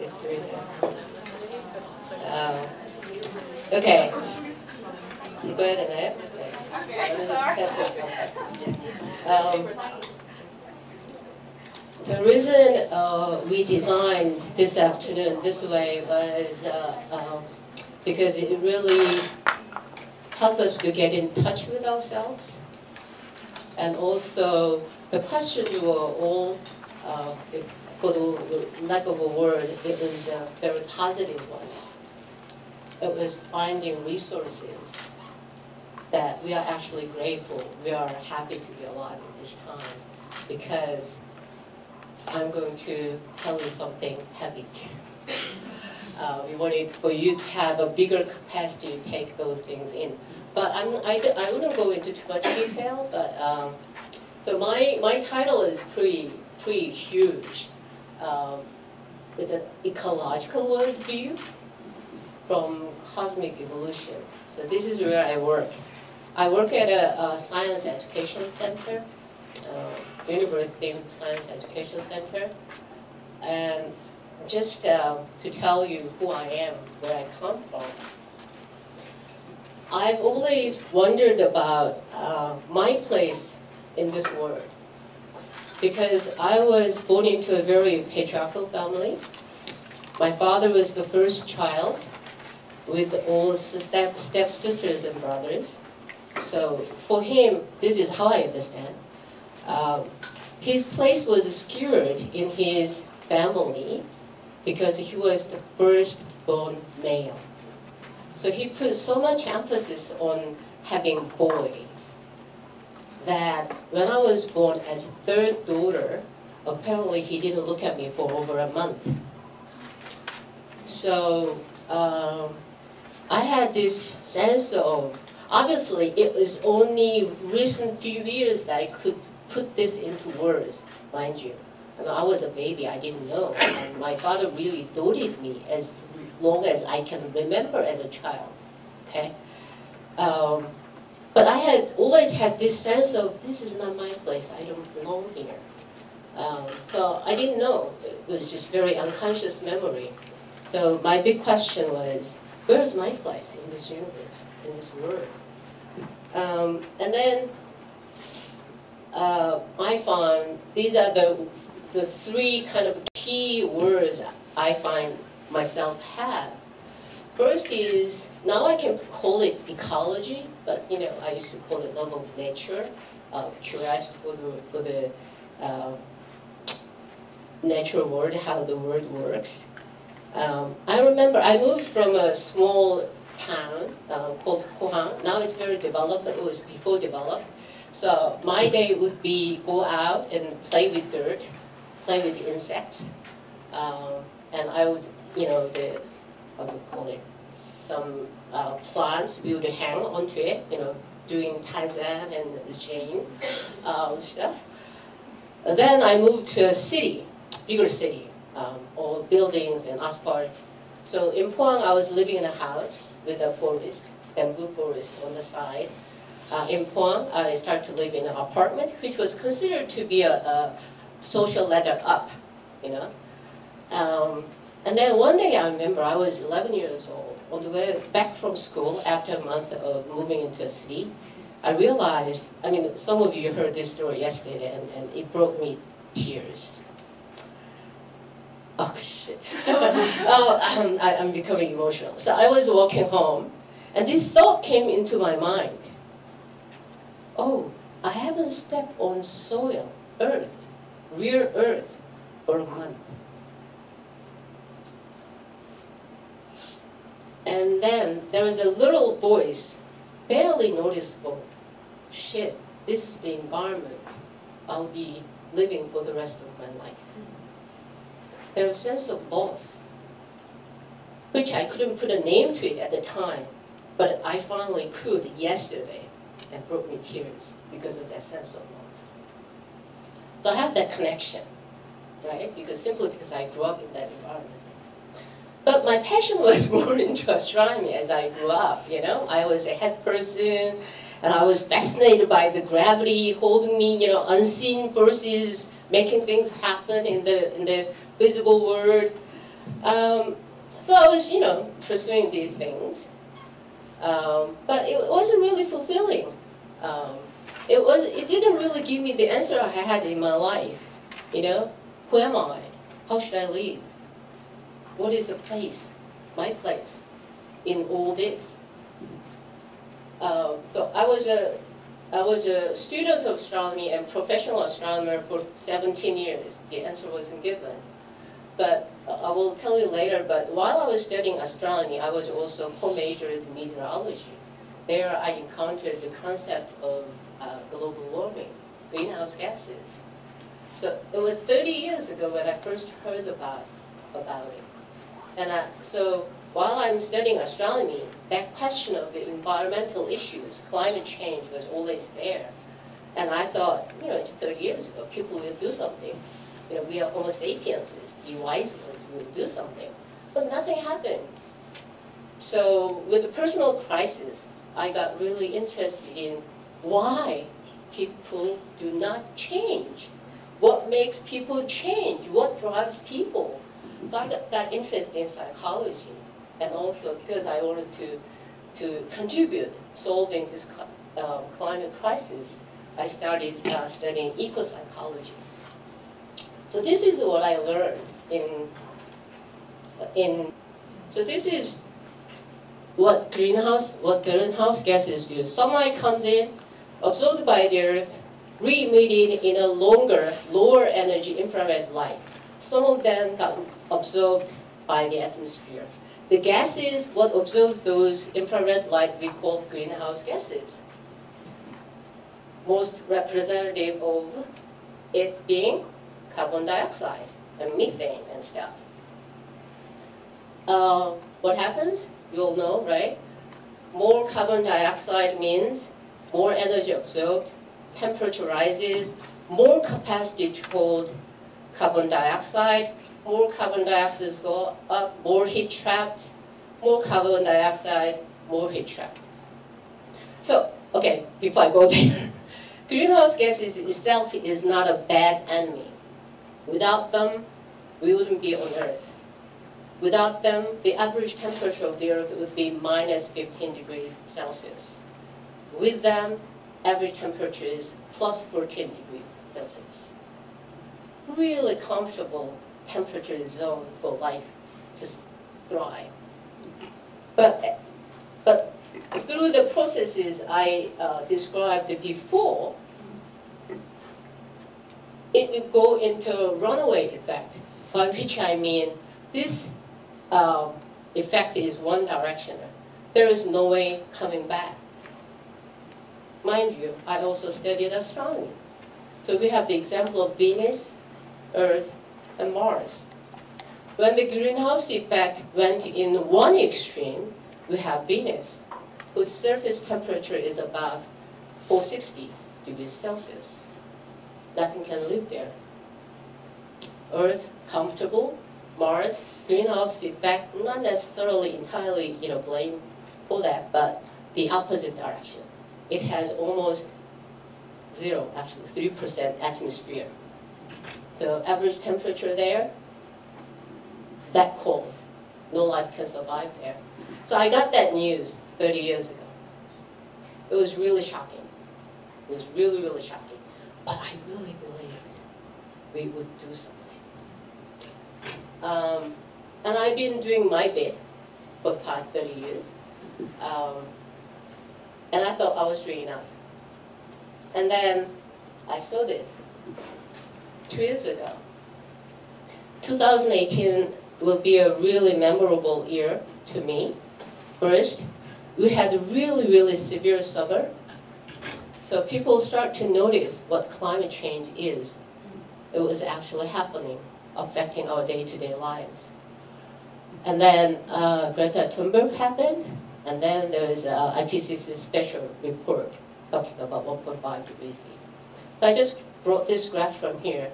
It's really okay. 이거야 되나요? The reason we designed this afternoon this way was because it really helped us to get in touch with ourselves, and also the questions were all, for the lack of a word, it was very positive ones. It was finding resources that we are actually grateful, we are happy to be alive at this time, because I'm going to tell you something heavy. We wanted for you to have a bigger capacity to take those things in. But I wouldn't go into too much detail, but so my title is pretty huge. It's an ecological worldview from cosmic evolution. So this is where I work. I work at a science education center, University Science Education Center, and just to tell you who I am, where I come from. I've always wondered about my place in this world, because I was born into a very patriarchal family. My father was the first child with all step-sisters and brothers. So for him, this is how I understand. His place was secured in his family because he was the first-born male. So he put so much emphasis on having boys that when I was born as a third daughter, apparently he didn't look at me for over a month. So I had this sense of, obviously it was only recent few years that I could put this into words, mind you. I mean, I was a baby, I didn't know. And my father really doted me as long as I can remember as a child, okay? But I had always had this sense of, this is not my place, I don't belong here. So I didn't know, it was just very unconscious memory. So my big question was, where's my place in this universe, in this world? And then I found these are the three kind of key words I find myself have. First is, now I can call it ecology, but you know, I used to call it love of nature, curiosity for the natural world, how the world works. I remember I moved from a small town called Pohang. Now it's very developed, but it was before developed. So my day would be go out and play with dirt, play with insects, and I would, you know, what do you call it? Some plants we would hang onto it, you know, doing Tarzan and the chain stuff. And then I moved to a city, bigger city, all buildings and asphalt. So in Pohang, I was living in a house with a forest, bamboo forest on the side. In Pohang, I started to live in an apartment, which was considered to be a social ladder up, you know. And then one day I remember I was 11 years old. On the way back from school, after a month of moving into a city, I realized, I mean, some of you heard this story yesterday, and it brought me tears. Oh, shit. I'm becoming emotional. So I was walking home, and this thought came into my mind. Oh, I haven't stepped on soil, earth, real earth, for a month. And then there was a little voice, barely noticeable. Shit, this is the environment I'll be living for the rest of my life. There was a sense of loss, which I couldn't put a name to it at the time, but I finally could yesterday. That brought me tears because of that sense of loss. So I have that connection, right? Simply because I grew up in that environment. But my passion was more into astronomy as I grew up, you know. I was a head person, and I was fascinated by the gravity holding me, you know, unseen forces, making things happen in the visible world. So I was, pursuing these things, but it wasn't really fulfilling. It didn't really give me the answer I had in my life. Who am I? How should I live? What is the place, my place, in all this? So I was a student of astronomy and professional astronomer for 17 years. The answer wasn't given. But I will tell you later, but while I was studying astronomy, I was also co-majored in meteorology. There I encountered the concept of global warming, greenhouse gases. So it was 30 years ago when I first heard about it. And so while I'm studying astronomy, that question of the environmental issues, climate change, was always there. And I thought, it's 30 years ago, people will do something. We are Homo sapiens, the wise ones, will do something. But nothing happened. So with the personal crisis, I got really interested in why people do not change. What makes people change? What drives people? So I got interested in psychology. And also because I wanted to contribute solving this climate crisis, I started studying eco-psychology. So this is what I learned so this is what greenhouse gases do. Sunlight comes in, absorbed by the Earth, re-emitted in a lower energy infrared light. Some of them got absorbed by the atmosphere. The gases, what absorb those infrared light, we call greenhouse gases. Most representative of it being carbon dioxide and methane and stuff. What happens? You all know, right? More carbon dioxide means more energy absorbed, temperature rises, more capacity to hold carbon dioxide, more carbon dioxide go up, more heat trapped, more carbon dioxide, more heat trapped. So, okay, before I go there, greenhouse gases itself is not a bad enemy. Without them, we wouldn't be on Earth. Without them, the average temperature of the Earth would be minus 15 degrees Celsius. With them, average temperature is plus 14 degrees Celsius. Really comfortable temperature zone for life to thrive. But through the processes I described before, it will go into runaway effect, by which I mean this effect is one directional. There is no way coming back. Mind you, I also studied astronomy. So we have the example of Venus, Earth, and Mars. When the greenhouse effect went in one extreme, we have Venus, whose surface temperature is about 460 degrees Celsius. Nothing can live there. Earth, comfortable. Mars, greenhouse effect, not necessarily entirely blame for that, but the opposite direction. It has almost zero, actually 3% atmosphere. So average temperature there, that cold. No life can survive there. So I got that news 30 years ago. It was really shocking. It was really, really shocking. But I really believed we would do something. And I've been doing my bit for the past 30 years. And I thought I was doing enough. And then I saw this 2 years ago. 2018 will be a really memorable year to me. First, we had a really, really severe summer. So people start to notice what climate change is. It was actually happening, affecting our day-to-day lives. And then Greta Thunberg happened, and then there was IPCC's special report talking about 1.5 degrees C. So I just brought this graph from here.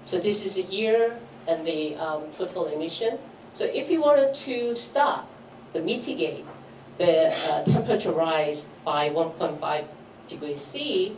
So this is a year and the total emission. So if you wanted to stop, mitigate the temperature rise by 1.5 degrees C,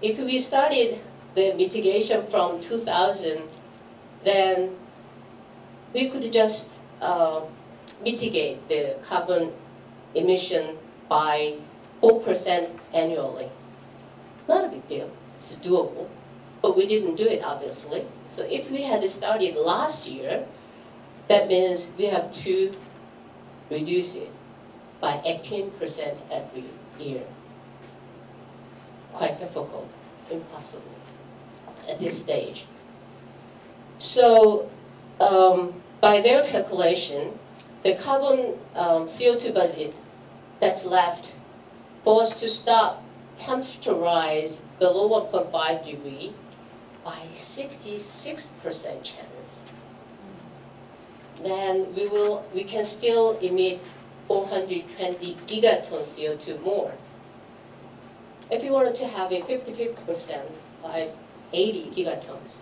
if we started the mitigation from 2000, then we could just mitigate the carbon emission by 4% annually. Not a big deal. It's doable. But we didn't do it, obviously. So if we had started last year, that means we have to reduce it by 18% every year. Quite difficult, impossible at this stage. So by their calculation, the carbon CO2 budget that's left for us to stop temperature rise below 1.5 degree by 66% chance, then we can still emit 420 gigatons CO2 more. If you wanted to have a 50-50% by 80 gigatons,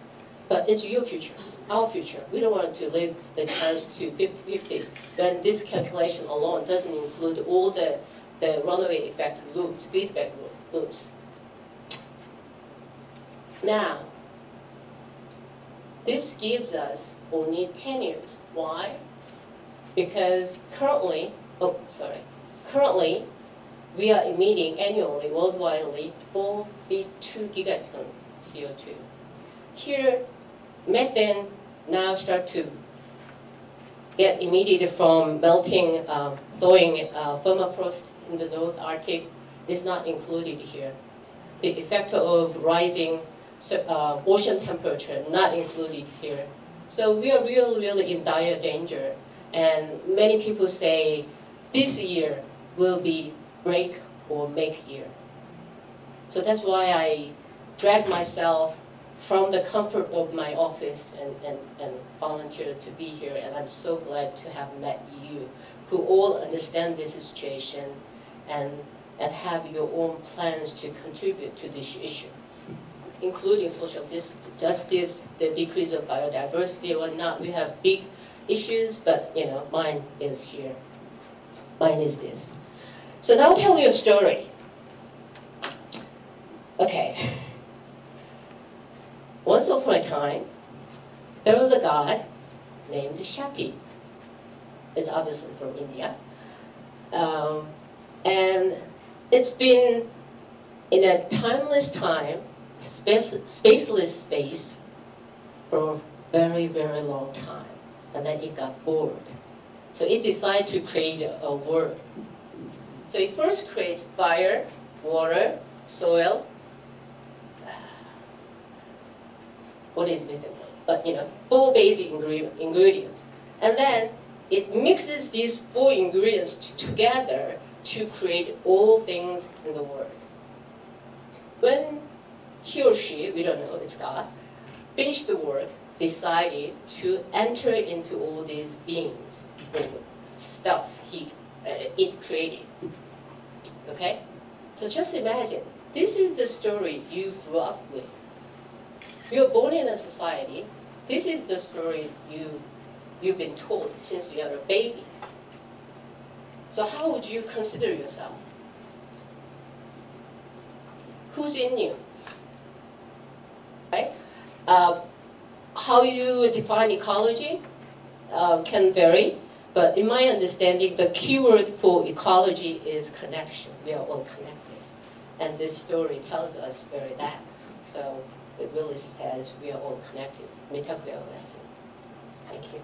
but it's your future, our future. We don't want to live the chance to 50-50 when this calculation alone doesn't include all the runaway effect loops, feedback loops. Now, this gives us only 10 years. Why? Because currently we are emitting annually, worldwide, 42 gigaton CO2. Here, methane now start to get emitted from melting, thawing permafrost in the North Arctic is not included here. The effect of rising ocean temperature not included here. So we are really in dire danger. And many people say this year will be break or make year. So that's why I drag myself from the comfort of my office and volunteer to be here. And I'm so glad to have met you who all understand this situation and have your own plans to contribute to this issue, including social justice, the decrease of biodiversity or whatnot. We have big issues, but mine is here. Mine is this. So now I'll tell you a story. Okay. Once upon a time, there was a god named Shakti. It's obviously from India. And it's been in a timeless time, spaceless space, for a very, very long time. And then it got bored. So it decided to create a world. So it first creates fire, water, soil. What is missing? But 4 basic ingredients. And then it mixes these 4 ingredients together to create all things in the world. When he or she, we don't know, it's God, finished the work, decided to enter into all these beings, stuff it created. Okay? So just imagine, this is the story you grew up with. You're born in a society. This is the story you've been told since you were a baby. So how would you consider yourself? Who's in you? Right? How you define ecology can vary, but in my understanding, the keyword for ecology is connection. We are all connected. And this story tells us very that. So it really says we are all connected. Thank you.